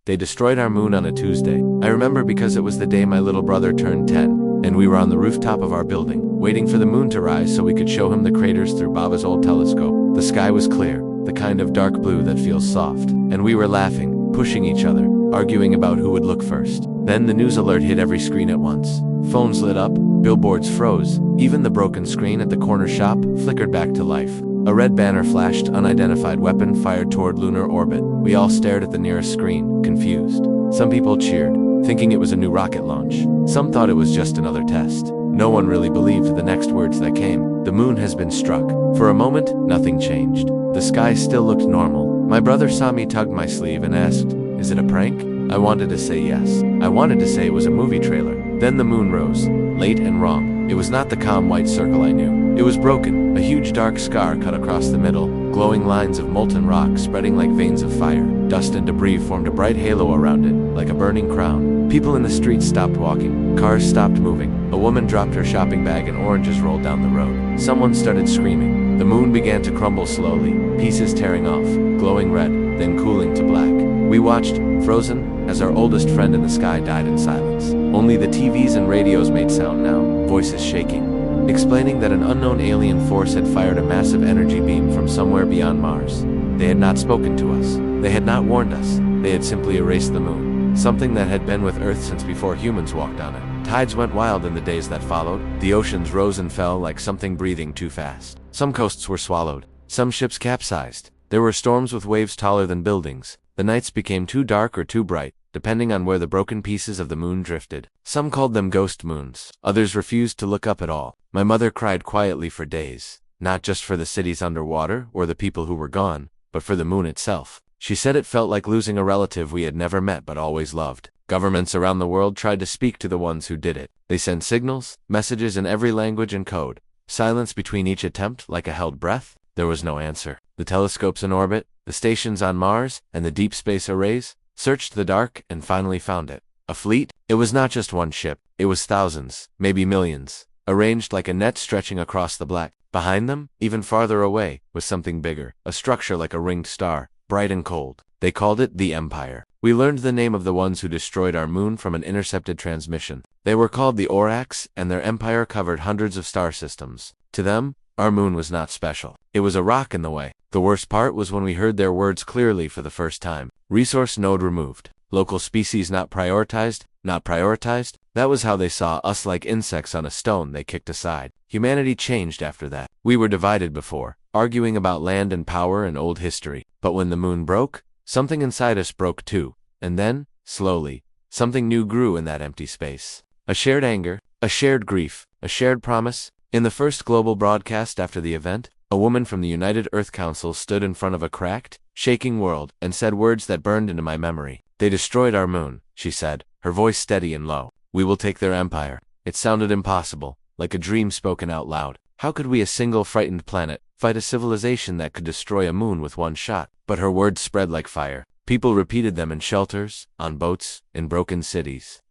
They destroyed our moon on a Tuesday. I remember because it was the day my little brother turned 10, and we were on the rooftop of our building, waiting for the moon to rise so we could show him the craters through Baba's old telescope. The sky was clear, the kind of dark blue that feels soft, and we were laughing, pushing each other, arguing about who would look first. Then the news alert hit every screen at once. Phones lit up, billboards froze, even the broken screen at the corner shop flickered back to life. A red banner flashed, unidentified weapon fired toward lunar orbit. We all stared at the nearest screen, confused. Some people cheered, thinking it was a new rocket launch. Some thought it was just another test. No one really believed the next words that came. The moon has been struck. For a moment, nothing changed. The sky still looked normal. My brother saw me tug my sleeve and asked, "Is it a prank?" I wanted to say yes. I wanted to say it was a movie trailer. Then the moon rose, late and wrong. It was not the calm white circle I knew. It was broken, a huge dark scar cut across the middle, glowing lines of molten rock spreading like veins of fire. Dust and debris formed a bright halo around it, like a burning crown. People in the streets stopped walking. Cars stopped moving. A woman dropped her shopping bag and oranges rolled down the road. Someone started screaming. The moon began to crumble slowly, pieces tearing off, glowing red, then cooling to black. We watched, frozen, as our oldest friend in the sky died in silence. Only the TVs and radios made sound now, voices shaking, explaining that an unknown alien force had fired a massive energy beam from somewhere beyond Mars. They had not spoken to us. They had not warned us. They had simply erased the moon, something that had been with Earth since before humans walked on it. Tides went wild in the days that followed. The oceans rose and fell like something breathing too fast. Some coasts were swallowed. Some ships capsized. There were storms with waves taller than buildings. The nights became too dark or too bright, depending on where the broken pieces of the moon drifted. Some called them ghost moons. Others refused to look up at all. My mother cried quietly for days, not just for the cities underwater or the people who were gone, but for the moon itself. She said it felt like losing a relative we had never met but always loved. Governments around the world tried to speak to the ones who did it. They sent signals, messages in every language and code. Silence between each attempt, like a held breath. There was no answer. The telescopes in orbit, the stations on Mars, and the deep space arrays searched the dark and finally found it. A fleet? It was not just one ship. It was thousands, maybe millions, arranged like a net stretching across the black. Behind them, even farther away, was something bigger, a structure like a ringed star, bright and cold. They called it the Empire. We learned the name of the ones who destroyed our moon from an intercepted transmission. They were called the Orax, and their empire covered hundreds of star systems. To them, our moon was not special. It was a rock in the way. The worst part was when we heard their words clearly for the first time. Resource node removed. Local species not prioritized. Not prioritized. That was how they saw us, like insects on a stone they kicked aside. Humanity changed after that. We were divided before, arguing about land and power and old history. But when the moon broke, something inside us broke too. And then, slowly, something new grew in that empty space. A shared anger, a shared grief, a shared promise. In the first global broadcast after the event, a woman from the United Earth Council stood in front of a cracked, shaking world and said words that burned into my memory. "They destroyed our moon," she said, her voice steady and low. "We will take their empire." It sounded impossible, like a dream spoken out loud. How could we, a single frightened planet, fight a civilization that could destroy a moon with one shot? But her words spread like fire. People repeated them in shelters, on boats, in broken cities.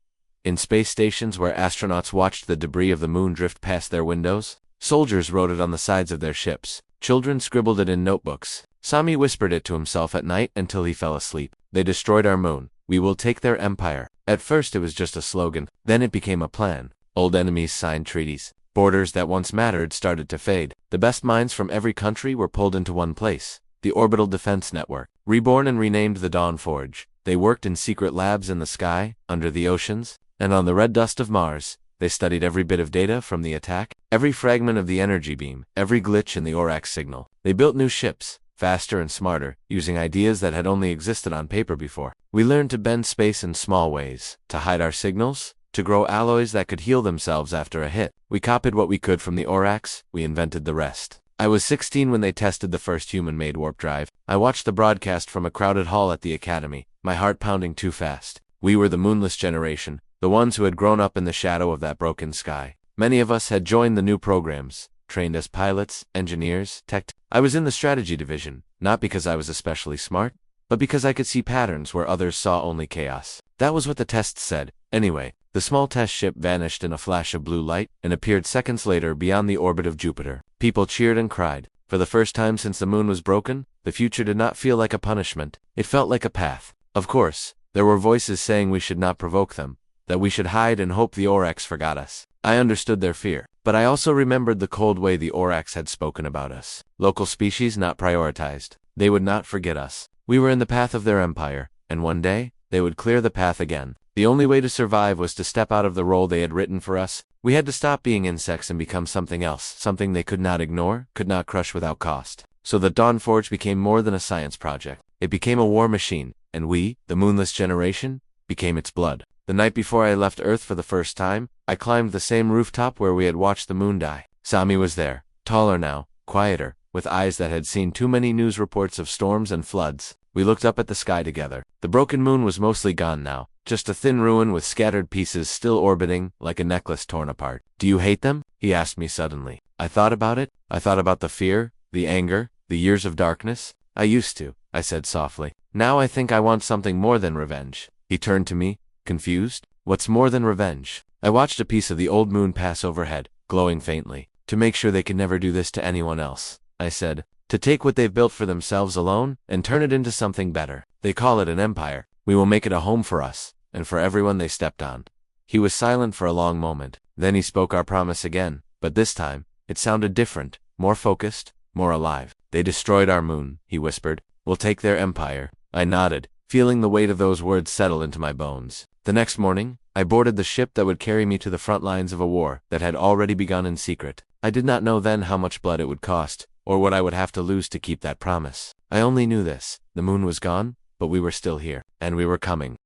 In space stations where astronauts watched the debris of the moon drift past their windows, soldiers wrote it on the sides of their ships. Children scribbled it in notebooks. Sami whispered it to himself at night until he fell asleep. They destroyed our moon. We will take their empire. At first it was just a slogan. Then it became a plan. Old enemies signed treaties. Borders that once mattered started to fade. The best minds from every country were pulled into one place. The Orbital Defense Network. Reborn and renamed the Dawn Forge. They worked in secret labs in the sky, under the oceans, and on the red dust of Mars. They studied every bit of data from the attack, every fragment of the energy beam, every glitch in the Orax signal. They built new ships, faster and smarter, using ideas that had only existed on paper before. We learned to bend space in small ways, to hide our signals, to grow alloys that could heal themselves after a hit. We copied what we could from the Orax, we invented the rest. I was 16 when they tested the first human-made warp drive. I watched the broadcast from a crowded hall at the academy, my heart pounding too fast. We were the moonless generation, the ones who had grown up in the shadow of that broken sky. Many of us had joined the new programs, trained as pilots, engineers, tech. I was in the strategy division, not because I was especially smart, but because I could see patterns where others saw only chaos. That was what the tests said. Anyway, the small test ship vanished in a flash of blue light and appeared seconds later beyond the orbit of Jupiter. People cheered and cried. For the first time since the moon was broken, the future did not feel like a punishment. It felt like a path. Of course, There were voices saying we should not provoke them, that we should hide and hope the Orax forgot us. I understood their fear, but I also remembered the cold way the Orax had spoken about us. Local species not prioritized. They would not forget us. We were in the path of their empire, and one day, they would clear the path again. The only way to survive was to step out of the role they had written for us. We had to stop being insects and become something else, something they could not ignore, could not crush without cost. So the Dawnforge became more than a science project. It became a war machine, and we, the moonless generation, became its blood. The night before I left Earth for the first time, I climbed the same rooftop where we had watched the moon die. Sami was there, taller now, quieter, with eyes that had seen too many news reports of storms and floods. We looked up at the sky together. The broken moon was mostly gone now, just a thin ruin with scattered pieces still orbiting, like a necklace torn apart. "Do you hate them?" he asked me suddenly. I thought about it. I thought about the fear, the anger, the years of darkness. "I used to," I said softly. "Now I think I want something more than revenge." He turned to me, confused. "What's more than revenge?" I watched a piece of the old moon pass overhead, glowing faintly. "To make sure they can never do this to anyone else," I said. "To take what they've built for themselves alone, and turn it into something better. They call it an empire. We will make it a home for us, and for everyone they stepped on." He was silent for a long moment. Then he spoke our promise again, but this time, it sounded different, more focused, more alive. "They destroyed our moon," he whispered. "We'll take their empire." I nodded, feeling the weight of those words settle into my bones. The next morning, I boarded the ship that would carry me to the front lines of a war that had already begun in secret. I did not know then how much blood it would cost, or what I would have to lose to keep that promise. I only knew this: the moon was gone, but we were still here, and we were coming.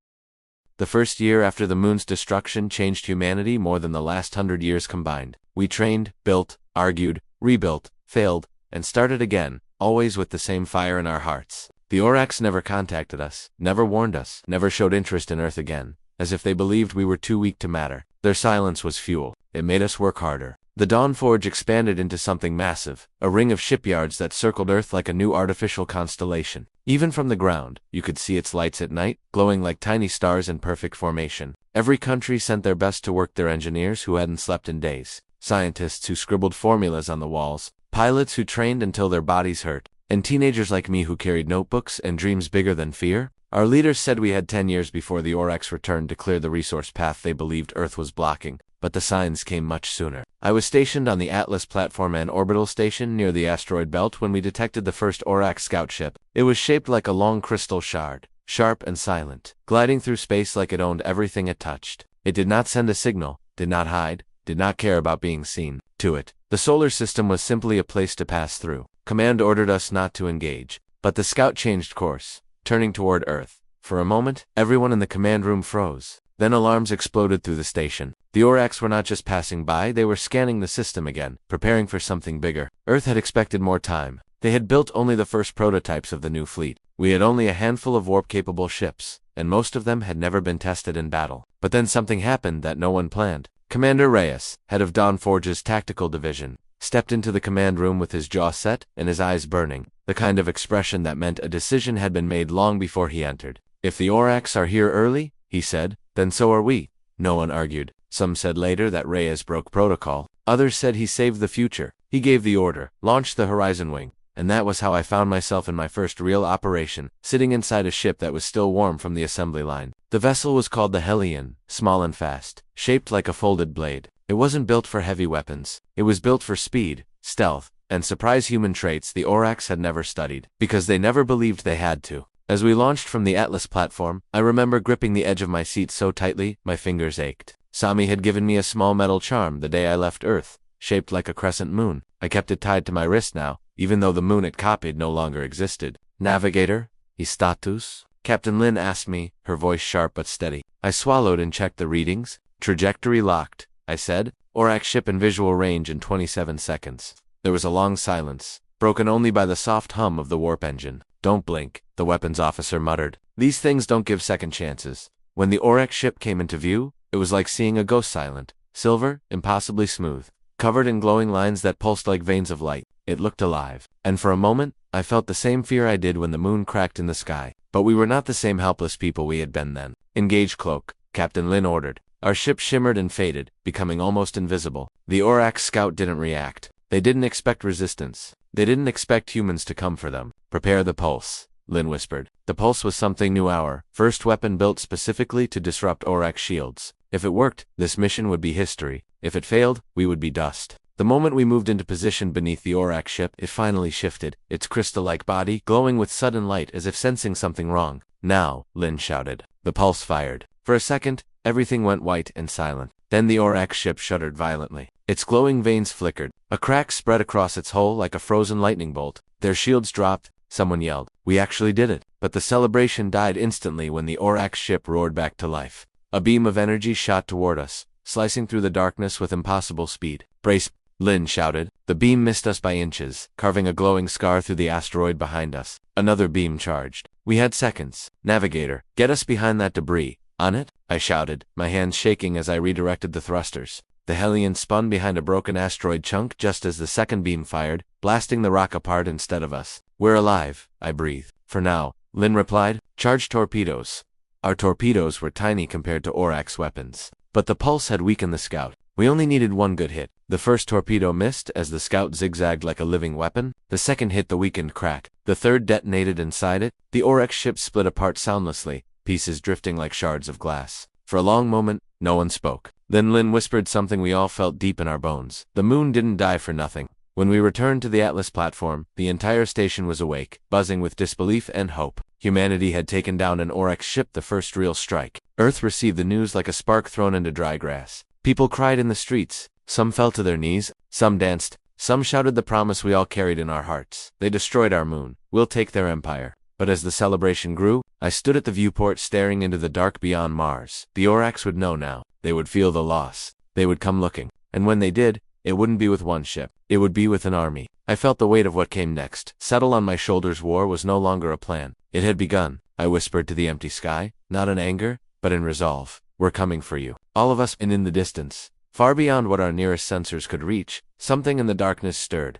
The first year after the moon's destruction changed humanity more than the last 100 years combined. We trained, built, argued, rebuilt, failed, and started again, always with the same fire in our hearts. The Orax never contacted us, never warned us, never showed interest in Earth again, as if they believed we were too weak to matter. Their silence was fuel. It made us work harder. The Dawnforge expanded into something massive, a ring of shipyards that circled Earth like a new artificial constellation. Even from the ground, you could see its lights at night, glowing like tiny stars in perfect formation. Every country sent their best to work, their engineers who hadn't slept in days, scientists who scribbled formulas on the walls, pilots who trained until their bodies hurt, and teenagers like me who carried notebooks and dreams bigger than fear. Our leaders said we had 10 years before the Orax returned to clear the resource path they believed Earth was blocking, but the signs came much sooner. I was stationed on the Atlas platform and orbital station near the asteroid belt when we detected the first Orax scout ship. It was shaped like a long crystal shard, sharp and silent, gliding through space like it owned everything it touched. It did not send a signal, did not hide, did not care about being seen. To it, the solar system was simply a place to pass through. Command ordered us not to engage, but the scout changed course, turning toward Earth. For a moment, everyone in the command room froze. Then alarms exploded through the station. The Orax were not just passing by, they were scanning the system again, preparing for something bigger. Earth had expected more time. They had built only the first prototypes of the new fleet. We had only a handful of warp-capable ships, and most of them had never been tested in battle. But then something happened that no one planned. Commander Reyes, head of Dawnforge's tactical division, stepped into the command room with his jaw set and his eyes burning, the kind of expression that meant a decision had been made long before he entered. "If the Orax are here early," he said, "then so are we." No one argued. Some said later that Reyes broke protocol. Others said he saved the future. He gave the order, launched the Horizon Wing, and that was how I found myself in my first real operation, sitting inside a ship that was still warm from the assembly line. The vessel was called the Hellion, small and fast, shaped like a folded blade. It wasn't built for heavy weapons. It was built for speed, stealth, and surprise human traits the Orax had never studied, because they never believed they had to. As we launched from the Atlas platform, I remember gripping the edge of my seat so tightly, my fingers ached. Sami had given me a small metal charm the day I left Earth, shaped like a crescent moon. I kept it tied to my wrist now, even though the moon it copied no longer existed. "Navigator, y status?" Captain Lin asked me, her voice sharp but steady. I swallowed and checked the readings. "Trajectory locked," I said. "Orax ship in visual range in 27 seconds. There was a long silence, broken only by the soft hum of the warp engine. "Don't blink," the weapons officer muttered. "These things don't give second chances." When the Orax ship came into view, it was like seeing a ghost, silent, silver, impossibly smooth, covered in glowing lines that pulsed like veins of light. It looked alive. And for a moment, I felt the same fear I did when the moon cracked in the sky. But we were not the same helpless people we had been then. "Engage cloak," Captain Lin ordered. Our ship shimmered and faded, becoming almost invisible. The Orax scout didn't react. They didn't expect resistance. They didn't expect humans to come for them. "Prepare the pulse," Lin whispered. The pulse was something new, our first weapon built specifically to disrupt Orax shields. If it worked, this mission would be history. If it failed, we would be dust. The moment we moved into position beneath the Orax ship, it finally shifted, its crystal-like body glowing with sudden light as if sensing something wrong. Now, Lin shouted. The pulse fired. For a second, everything went white and silent. Then the Orax ship shuddered violently. Its glowing veins flickered. A crack spread across its hull like a frozen lightning bolt. Their shields dropped. Someone yelled. We actually did it. But the celebration died instantly when the Orax ship roared back to life. A beam of energy shot toward us, slicing through the darkness with impossible speed. Brace, Lin shouted. The beam missed us by inches, carving a glowing scar through the asteroid behind us. Another beam charged. We had seconds. Navigator, get us behind that debris. On it? I shouted, my hands shaking as I redirected the thrusters. The Hellion spun behind a broken asteroid chunk just as the second beam fired, blasting the rock apart instead of us. We're alive, I breathed. For now, Lin replied. Charge torpedoes. Our torpedoes were tiny compared to Orax weapons. But the pulse had weakened the Scout. We only needed one good hit. The first torpedo missed as the Scout zigzagged like a living weapon. The second hit the weakened crack. The third detonated inside it. The Orax ship split apart soundlessly, pieces drifting like shards of glass. For a long moment, no one spoke. Then Lin whispered something we all felt deep in our bones. The moon didn't die for nothing. When we returned to the Atlas platform, the entire station was awake, buzzing with disbelief and hope. Humanity had taken down an Orax ship, the first real strike. Earth received the news like a spark thrown into dry grass. People cried in the streets. Some fell to their knees. Some danced. Some shouted the promise we all carried in our hearts. They destroyed our moon. We'll take their empire. But as the celebration grew, I stood at the viewport staring into the dark beyond Mars. The Orax would know now. They would feel the loss. They would come looking. And when they did, it wouldn't be with one ship. It would be with an army. I felt the weight of what came next. Settle on my shoulders. War was no longer a plan. It had begun. I whispered to the empty sky, not in anger, but in resolve. We're coming for you. All of us, and in the distance, far beyond what our nearest sensors could reach, something in the darkness stirred.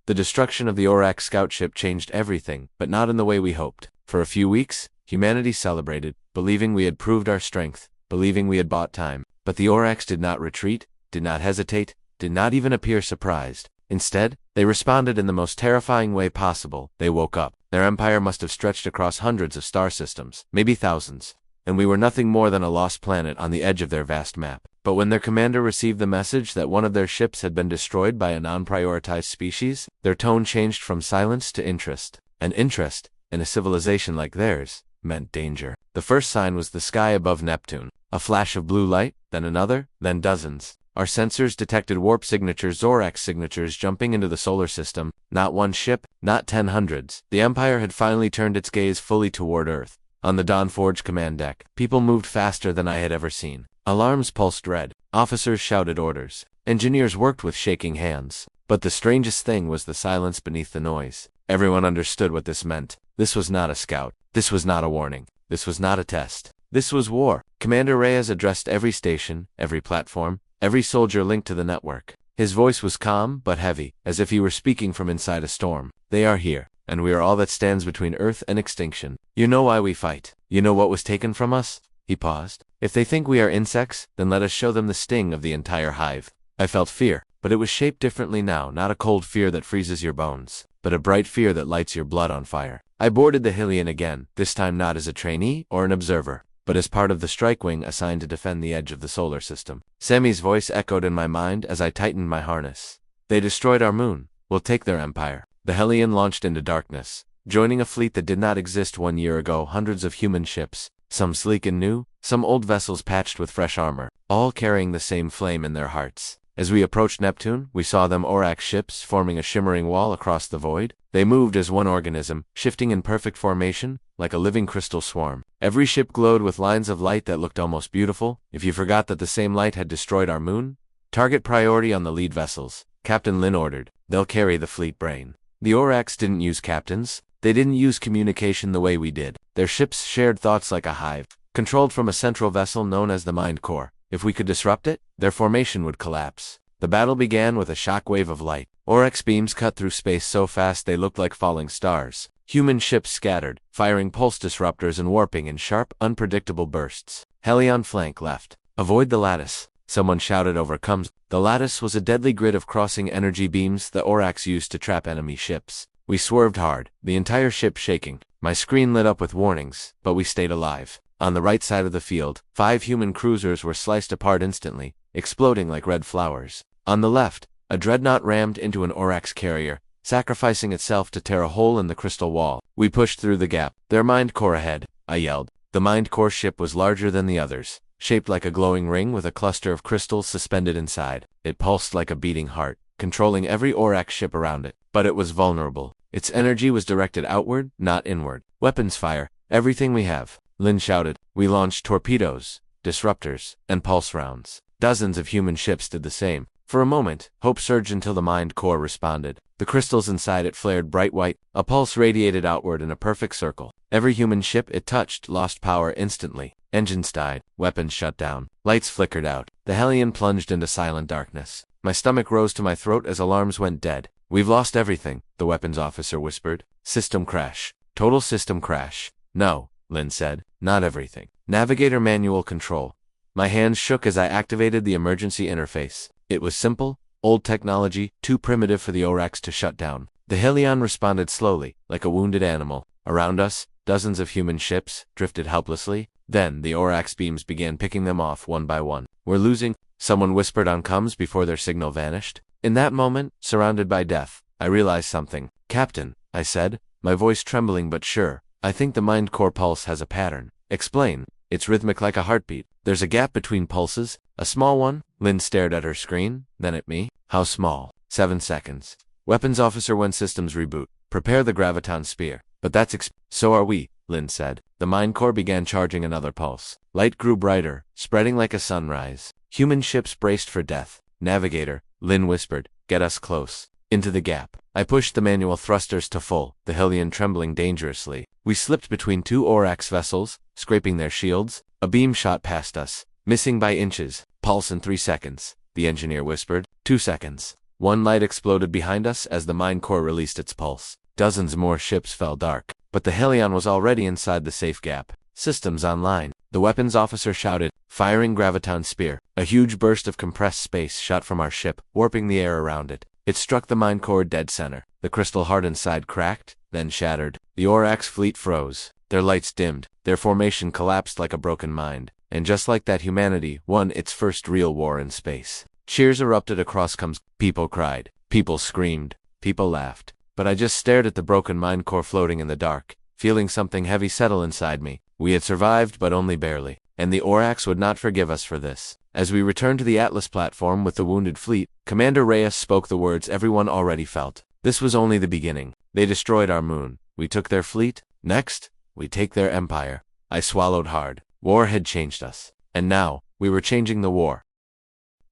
The destruction of the Orax scout ship changed everything, but not in the way we hoped. For a few weeks, humanity celebrated, believing we had proved our strength, believing we had bought time. But the Orax did not retreat, did not hesitate, did not even appear surprised. Instead, they responded in the most terrifying way possible. They woke up. Their empire must have stretched across hundreds of star systems, maybe thousands, and we were nothing more than a lost planet on the edge of their vast map. But when their commander received the message that one of their ships had been destroyed by a non-prioritized species, their tone changed from silence to interest. And interest, in a civilization like theirs, meant danger. The first sign was the sky above Neptune. A flash of blue light, then another, then dozens. Our sensors detected warp signatures, Zorax signatures jumping into the solar system. Not one ship, not 10 hundreds. The Empire had finally turned its gaze fully toward Earth. On the Dawnforge command deck, people moved faster than I had ever seen. Alarms pulsed red. Officers shouted orders. Engineers worked with shaking hands. But the strangest thing was the silence beneath the noise. Everyone understood what this meant. This was not a scout. This was not a warning. This was not a test. This was war. Commander Reyes addressed every station, every platform, every soldier linked to the network. His voice was calm but heavy, as if he were speaking from inside a storm. They are here, and we are all that stands between Earth and extinction. You know why we fight. You know what was taken from us? He paused. If they think we are insects, then let us show them the sting of the entire hive. I felt fear, but it was shaped differently now, not a cold fear that freezes your bones, but a bright fear that lights your blood on fire. I boarded the Hylian again, this time not as a trainee or an observer, but as part of the strike wing assigned to defend the edge of the solar system. Semi's voice echoed in my mind as I tightened my harness. They destroyed our moon. We'll take their empire. The Hylian launched into darkness, joining a fleet that did not exist 1 year ago, hundreds of human ships, some sleek and new, some old vessels patched with fresh armor, all carrying the same flame in their hearts. As we approached Neptune, we saw them Orax ships forming a shimmering wall across the void. They moved as one organism, shifting in perfect formation, like a living crystal swarm. Every ship glowed with lines of light that looked almost beautiful. If you forgot that the same light had destroyed our moon, target priority on the lead vessels. Captain Lin ordered. They'll carry the fleet brain. The Orax didn't use captains. They didn't use communication the way we did. Their ships shared thoughts like a hive, controlled from a central vessel known as the Mind Core. If we could disrupt it, their formation would collapse. The battle began with a shockwave of light. Orax beams cut through space so fast they looked like falling stars. Human ships scattered, firing pulse disruptors and warping in sharp, unpredictable bursts. Helion flank left. Avoid the lattice, someone shouted over comms. The lattice was a deadly grid of crossing energy beams the Orax used to trap enemy ships. We swerved hard, the entire ship shaking. My screen lit up with warnings, but we stayed alive. On the right side of the field, 5 human cruisers were sliced apart instantly, exploding like red flowers. On the left, a dreadnought rammed into an Orax carrier, sacrificing itself to tear a hole in the crystal wall. We pushed through the gap. Their mind core ahead, I yelled. The mind core ship was larger than the others, shaped like a glowing ring with a cluster of crystals suspended inside. It pulsed like a beating heart, controlling every Orax ship around it. But it was vulnerable. Its energy was directed outward, not inward. Weapons fire, everything we have, Lin shouted. We launched torpedoes, disruptors, and pulse rounds. Dozens of human ships did the same. For a moment, hope surged until the mind core responded. The crystals inside it flared bright white. A pulse radiated outward in a perfect circle. Every human ship it touched lost power instantly. Engines died, weapons shut down, lights flickered out. The Hellion plunged into silent darkness. My stomach rose to my throat as alarms went dead. We've lost everything, the weapons officer whispered. System crash. Total system crash. No, Lin said, not everything. Navigator manual control. My hands shook as I activated the emergency interface. It was simple, old technology, too primitive for the Orax to shut down. The Hellion responded slowly, like a wounded animal. Around us, dozens of human ships drifted helplessly. Then the Orax beams began picking them off one by one. We're losing, someone whispered on comms before their signal vanished. In that moment, surrounded by death, I realized something. Captain, I said, my voice trembling but sure. I think the mind core pulse has a pattern. Explain. It's rhythmic like a heartbeat. There's a gap between pulses, a small one. Lin stared at her screen, then at me. How small? 7 seconds. Weapons officer when systems reboot. Prepare the graviton spear. But that's so are we, Lin said. The mind core began charging another pulse. Light grew brighter, spreading like a sunrise. Human ships braced for death. Navigator, Lin whispered, get us close. Into the gap. I pushed the manual thrusters to full, the Hellion trembling dangerously. We slipped between 2 Orax vessels, scraping their shields. A beam shot past us, missing by inches. Pulse in 3 seconds, the engineer whispered. 2 seconds. One light exploded behind us as the mind core released its pulse. Dozens more ships fell dark, but the Hellion was already inside the safe gap. Systems online. The weapons officer shouted, firing graviton spear. A huge burst of compressed space shot from our ship, warping the air around it. It struck the mind core dead center. The crystal heart inside cracked, then shattered. The Orax fleet froze. Their lights dimmed. Their formation collapsed like a broken mind. And just like that, humanity won its first real war in space. Cheers erupted across comms. People cried. People screamed. People laughed. But I just stared at the broken mind core floating in the dark, feeling something heavy settle inside me. We had survived, but only barely. And the Orax would not forgive us for this. As we returned to the Atlas platform with the wounded fleet, Commander Reyes spoke the words everyone already felt. This was only the beginning. They destroyed our moon. We took their fleet. Next, we take their empire. I swallowed hard. War had changed us. And now, we were changing the war.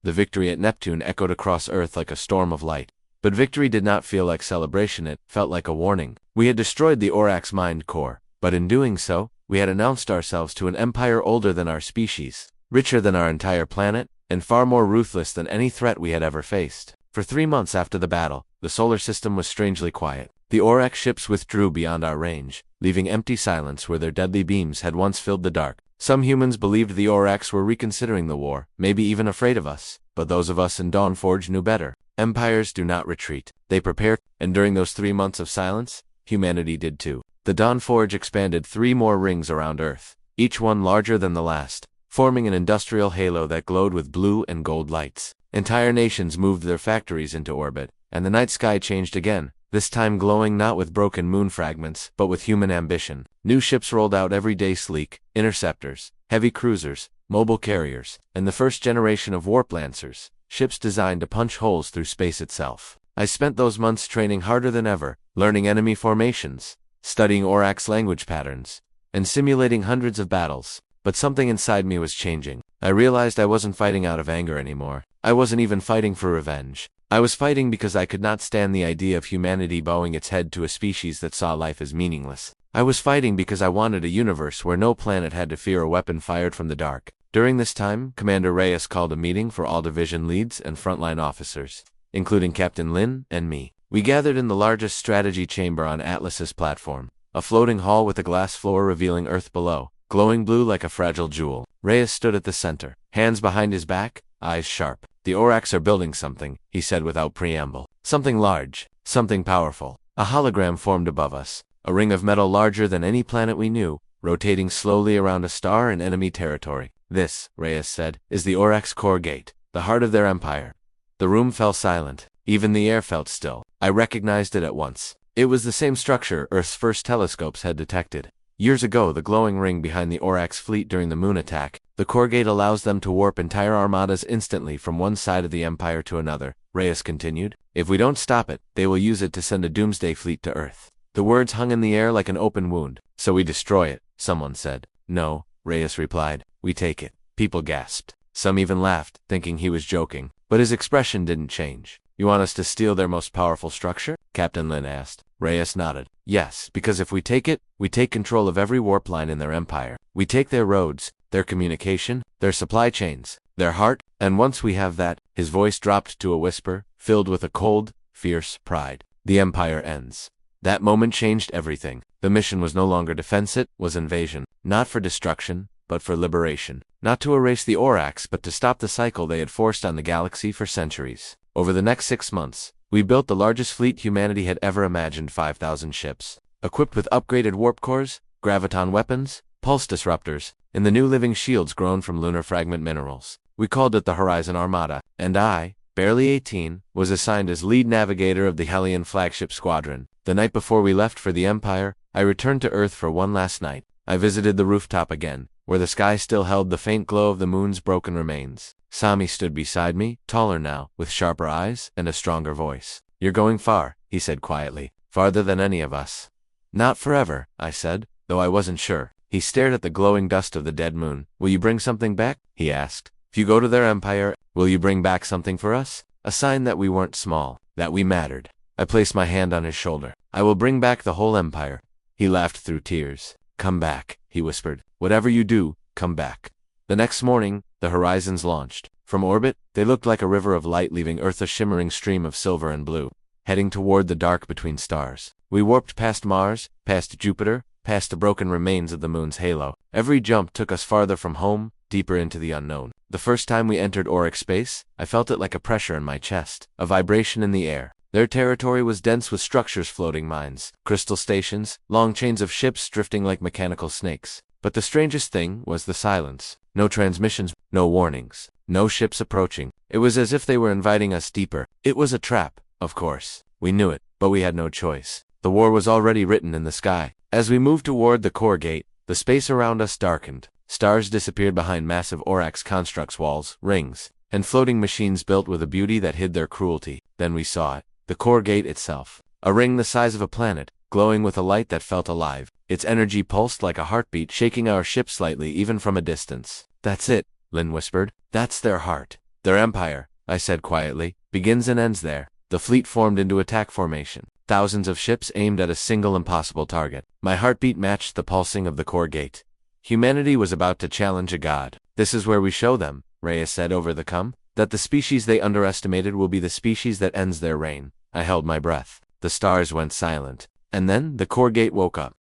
The victory at Neptune echoed across Earth like a storm of light. But victory did not feel like celebration, it felt like a warning. We had destroyed the Orax mind core, but in doing so, we had announced ourselves to an empire older than our species, richer than our entire planet, and far more ruthless than any threat we had ever faced. For 3 months after the battle, the solar system was strangely quiet. The Orax ships withdrew beyond our range, leaving empty silence where their deadly beams had once filled the dark. Some humans believed the Orax were reconsidering the war, maybe even afraid of us, but those of us in Dawnforge knew better. Empires do not retreat. They prepare, and during those 3 months of silence, humanity did too. The Dawnforge expanded 3 more rings around Earth, each one larger than the last, forming an industrial halo that glowed with blue and gold lights. Entire nations moved their factories into orbit, and the night sky changed again, this time glowing not with broken moon fragments, but with human ambition. New ships rolled out every day, sleek interceptors, heavy cruisers, mobile carriers, and the first generation of warp lancers, ships designed to punch holes through space itself. I spent those months training harder than ever, learning enemy formations, studying Orax language patterns, and simulating hundreds of battles. But something inside me was changing. I realized I wasn't fighting out of anger anymore. I wasn't even fighting for revenge. I was fighting because I could not stand the idea of humanity bowing its head to a species that saw life as meaningless. I was fighting because I wanted a universe where no planet had to fear a weapon fired from the dark. During this time, Commander Reyes called a meeting for all division leads and frontline officers, including Captain Lin and me. We gathered in the largest strategy chamber on Atlas's platform, a floating hall with a glass floor revealing Earth below, glowing blue like a fragile jewel. Reyes stood at the center, hands behind his back, eyes sharp. The Orax are building something, he said without preamble. Something large, something powerful. A hologram formed above us, a ring of metal larger than any planet we knew, rotating slowly around a star in enemy territory. This, Reyes said, is the Orax core gate, the heart of their empire. The room fell silent. Even the air felt still. I recognized it at once. It was the same structure Earth's first telescopes had detected. Years ago, the glowing ring behind the Orax fleet during the moon attack. The core gate allows them to warp entire armadas instantly from one side of the empire to another, Reyes continued. If we don't stop it, they will use it to send a doomsday fleet to Earth. The words hung in the air like an open wound. So we destroy it, someone said. No, Reyes replied. We take it. People gasped. Some even laughed, thinking he was joking. But his expression didn't change. You want us to steal their most powerful structure? Captain Lin asked. Reyes nodded. Yes, because if we take it, we take control of every warp line in their empire. We take their roads, their communication, their supply chains, their heart, and once we have that, his voice dropped to a whisper, filled with a cold, fierce pride. The empire ends. That moment changed everything. The mission was no longer defense, it was invasion. Not for destruction, but for liberation. Not to erase the Orax, but to stop the cycle they had forced on the galaxy for centuries. Over the next 6 months, we built the largest fleet humanity had ever imagined, 5,000 ships, equipped with upgraded warp cores, graviton weapons, pulse disruptors, and the new living shields grown from lunar fragment minerals. We called it the Horizon Armada, and I, barely 18, was assigned as lead navigator of the Hellion flagship squadron. The night before we left for the Empire, I returned to Earth for one last night. I visited the rooftop again, where the sky still held the faint glow of the moon's broken remains. Sami stood beside me, taller now, with sharper eyes and a stronger voice. You're going far, he said quietly, farther than any of us. Not forever, I said, though I wasn't sure. He stared at the glowing dust of the dead moon. Will you bring something back? He asked. If you go to their empire, will you bring back something for us? A sign that we weren't small, that we mattered. I placed my hand on his shoulder. I will bring back the whole empire. He laughed through tears. Come back, he whispered. Whatever you do, come back. The next morning, the Horizons launched. From orbit, they looked like a river of light leaving Earth, a shimmering stream of silver and blue, heading toward the dark between stars. We warped past Mars, past Jupiter, past the broken remains of the moon's halo. Every jump took us farther from home, deeper into the unknown. The first time we entered Oryx space, I felt it like a pressure in my chest, a vibration in the air. Their territory was dense with structures, floating mines, crystal stations, long chains of ships drifting like mechanical snakes. But the strangest thing was the silence. No transmissions, no warnings, no ships approaching. It was as if they were inviting us deeper. It was a trap, of course. We knew it, but we had no choice. The war was already written in the sky. As we moved toward the core gate, the space around us darkened. Stars disappeared behind massive Orax constructs, walls, rings, and floating machines built with a beauty that hid their cruelty. Then we saw it, the core gate itself. A ring the size of a planet, glowing with a light that felt alive. Its energy pulsed like a heartbeat, shaking our ship slightly even from a distance. That's it, Lin whispered. That's their heart. Their empire, I said quietly, begins and ends there. The fleet formed into attack formation. Thousands of ships aimed at a single impossible target. My heartbeat matched the pulsing of the core gate. Humanity was about to challenge a god. This is where we show them, Reyes said over the com, that the species they underestimated will be the species that ends their reign. I held my breath. The stars went silent. And then the core gate woke up.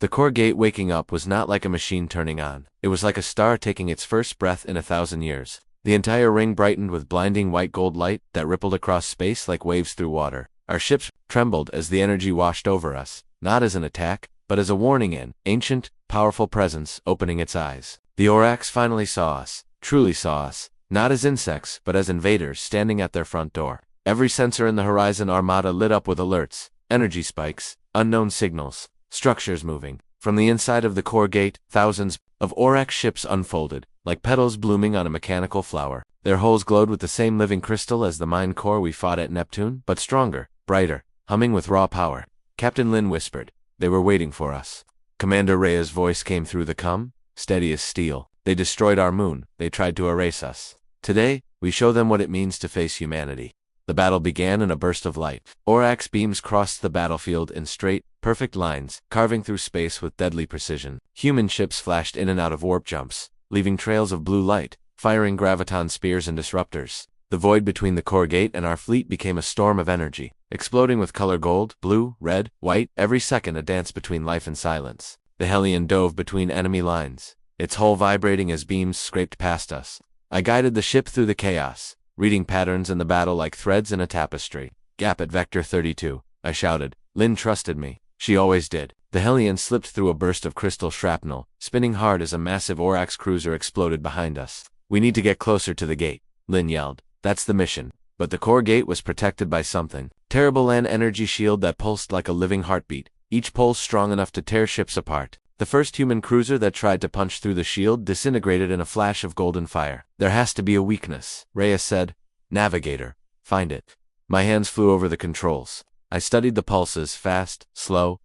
The core gate waking up was not like a machine turning on. It was like a star taking its first breath in 1,000 years. The entire ring brightened with blinding white gold light that rippled across space like waves through water. Our ships trembled as the energy washed over us, not as an attack, but as a warning, an ancient, powerful presence opening its eyes. The Orax finally saw us, truly saw us, not as insects, but as invaders standing at their front door. Every sensor in the Horizon Armada lit up with alerts, energy spikes, unknown signals, structures moving. From the inside of the core gate, thousands of Orax ships unfolded, like petals blooming on a mechanical flower. Their hulls glowed with the same living crystal as the mine core we fought at Neptune, but stronger, brighter, humming with raw power. Captain Lin whispered. They were waiting for us. Commander Rhea's voice came through the com, steady as steel. They destroyed our moon. They tried to erase us. Today, we show them what it means to face humanity. The battle began in a burst of light. Orax beams crossed the battlefield in straight, perfect lines, carving through space with deadly precision. Human ships flashed in and out of warp jumps, leaving trails of blue light, firing graviton spears and disruptors. The void between the core gate and our fleet became a storm of energy, exploding with color gold, blue, red, white, every second a dance between life and silence. The Hellion dove between enemy lines, its hull vibrating as beams scraped past us. I guided the ship through the chaos, reading patterns in the battle like threads in a tapestry. Gap at Vector 32, I shouted. Lynn trusted me. She always did. The Hellion slipped through a burst of crystal shrapnel, spinning hard as a massive Orax cruiser exploded behind us. "We need to get closer to the gate," Lynn yelled. "That's the mission." But the core gate was protected by something. Terrible an energy shield that pulsed like a living heartbeat, each pulse strong enough to tear ships apart. The first human cruiser that tried to punch through the shield disintegrated in a flash of golden fire. "There has to be a weakness," Reyes said. "Navigator, find it." My hands flew over the controls. I studied the pulses, fast, slow,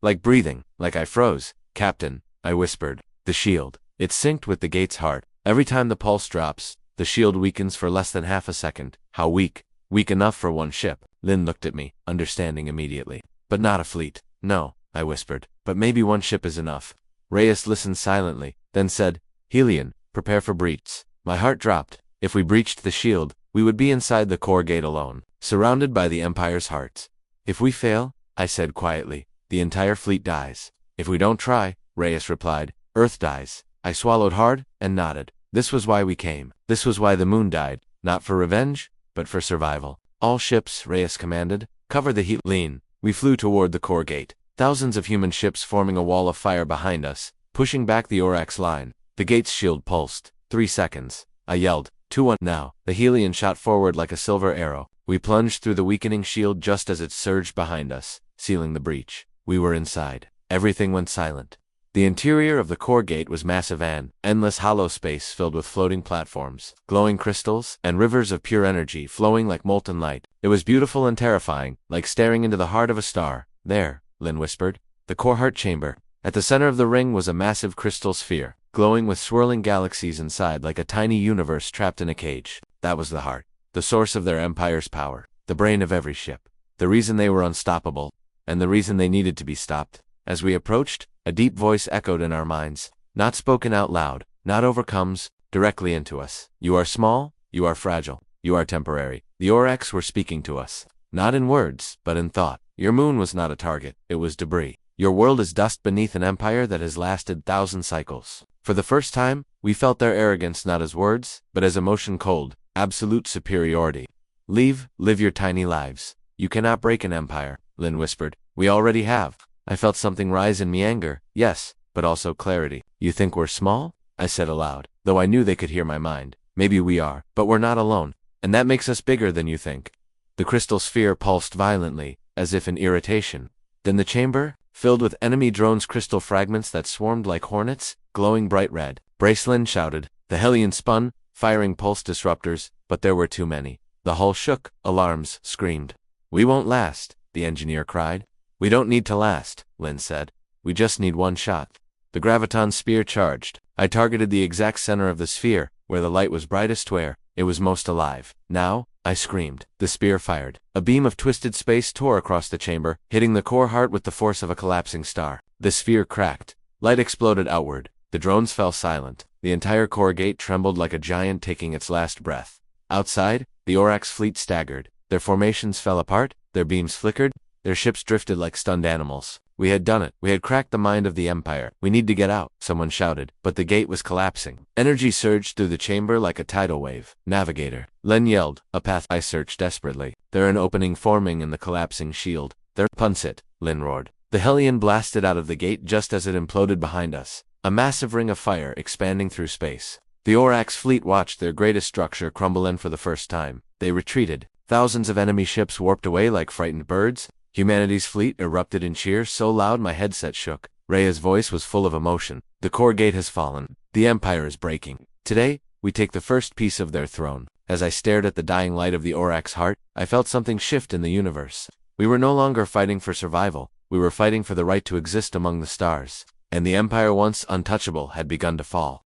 like breathing, like I froze. "Captain," I whispered. "The shield. It's synced with the gate's heart. Every time the pulse drops, the shield weakens for less than half a second." "How weak?" "Weak enough for one ship." Lynn looked at me, understanding immediately. "But not a fleet." "No," I whispered. "But maybe one ship is enough." Reyes listened silently, then said, "Helion, prepare for breach." My heart dropped. If we breached the shield, we would be inside the core gate alone, surrounded by the Empire's hearts. "If we fail," I said quietly, "the entire fleet dies." "If we don't try," Reyes replied, "Earth dies." I swallowed hard and nodded. This was why we came. This was why the moon died. Not for revenge, but for survival. "All ships," Reyes commanded, "cover the Hellion." We flew toward the core gate. Thousands of human ships forming a wall of fire behind us, pushing back the Orax line. The gate's shield pulsed. 3 seconds. I yelled, 2-1 now. The Hellion shot forward like a silver arrow. We plunged through the weakening shield just as it surged behind us, sealing the breach. We were inside. Everything went silent. The interior of the core gate was massive, an endless hollow space filled with floating platforms, glowing crystals, and rivers of pure energy flowing like molten light. It was beautiful and terrifying, like staring into the heart of a star. "There," Lynn whispered. "The core heart chamber." At the center of the ring was a massive crystal sphere, glowing with swirling galaxies inside like a tiny universe trapped in a cage. That was the heart, the source of their empire's power, the brain of every ship, the reason they were unstoppable, and the reason they needed to be stopped. As we approached, a deep voice echoed in our minds, not spoken out loud, not overcomes, directly into us. "You are small, you are fragile, you are temporary." The Orax were speaking to us, not in words, but in thought. "Your moon was not a target, it was debris. Your world is dust beneath an empire that has lasted 1,000 cycles." For the first time, we felt their arrogance not as words, but as emotion, cold, absolute superiority. Live your tiny lives. You cannot break an empire," Lynn whispered. "We already have." I felt something rise in me, anger, yes, but also clarity. "You think we're small?" I said aloud, though I knew they could hear my mind. "Maybe we are, but we're not alone. And that makes us bigger than you think." The crystal sphere pulsed violently, as if in irritation. Then the chamber, filled with enemy drones' crystal fragments that swarmed like hornets, glowing bright red. "Bracelin," shouted. The Hellion spun, firing pulse disruptors, but there were too many. The hull shook, alarms screamed. "We won't last," the engineer cried. "We don't need to last," Lynn said. "We just need one shot." The graviton spear charged. I targeted the exact center of the sphere, where the light was brightest, where it was most alive. "Now," I screamed. The spear fired. A beam of twisted space tore across the chamber, hitting the core heart with the force of a collapsing star. The sphere cracked. Light exploded outward. The drones fell silent. The entire core gate trembled like a giant taking its last breath. Outside, the Orax fleet staggered. Their formations fell apart, their beams flickered, their ships drifted like stunned animals. We had done it. We had cracked the mind of the Empire. "We need to get out," someone shouted, but the gate was collapsing. Energy surged through the chamber like a tidal wave. "Navigator," Len yelled. "A path." I searched desperately. "There an opening forming in the collapsing shield." "There." "Punset," Lynn roared. The Hellion blasted out of the gate just as it imploded behind us, a massive ring of fire expanding through space. The Orax fleet watched their greatest structure crumble in for the first time. They retreated. Thousands of enemy ships warped away like frightened birds. Humanity's fleet erupted in cheers so loud my headset shook. Rhea's voice was full of emotion. "The core gate has fallen. The Empire is breaking. Today, we take the first piece of their throne." As I stared at the dying light of the Orax heart, I felt something shift in the universe. We were no longer fighting for survival. We were fighting for the right to exist among the stars. And the Empire, once untouchable, had begun to fall.